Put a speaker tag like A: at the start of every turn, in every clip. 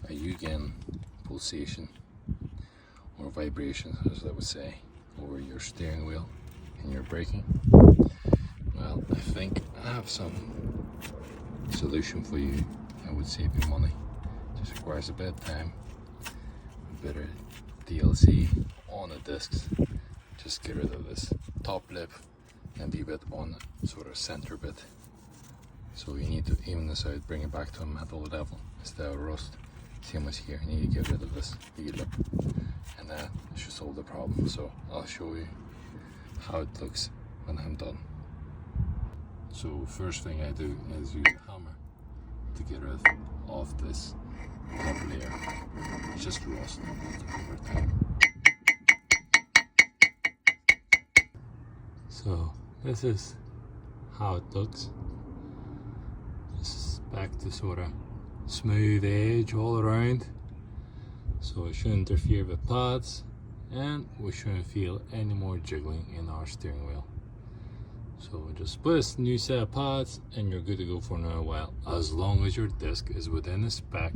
A: a Yugen pulsation or vibration, as I would say, over your steering wheel and your braking. Well, I think I have some solution for you that would save you money. Just requires a bit of time, a bit of DLC on the discs. Just get rid of this top lip and leave it on the sort of center bit. So you need to even this out, bring it back to a metal level instead of rust. Same as here, you need to get rid of this V-lip, and that should solve the problem. So I'll show you how it looks when I'm done. So first thing I do is use a hammer to get rid of this top layer. It's just rust over time. So this is how it looks. This is back to sort of smooth edge all around, so it shouldn't interfere with pads and we shouldn't feel any more jiggling in our steering wheel. So just put a new set of pads and you're good to go for another while, as long as your disc is within the spec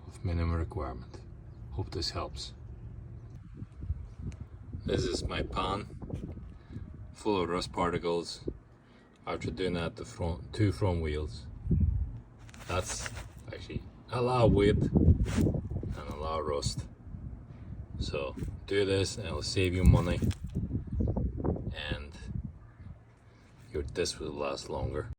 A: of minimum requirement. Hope this helps. This is my pan full of rust particles after doing that to two front wheels. That's actually a lot of weight and a lot of rust. So do this and it'll save you money and your disc will last longer.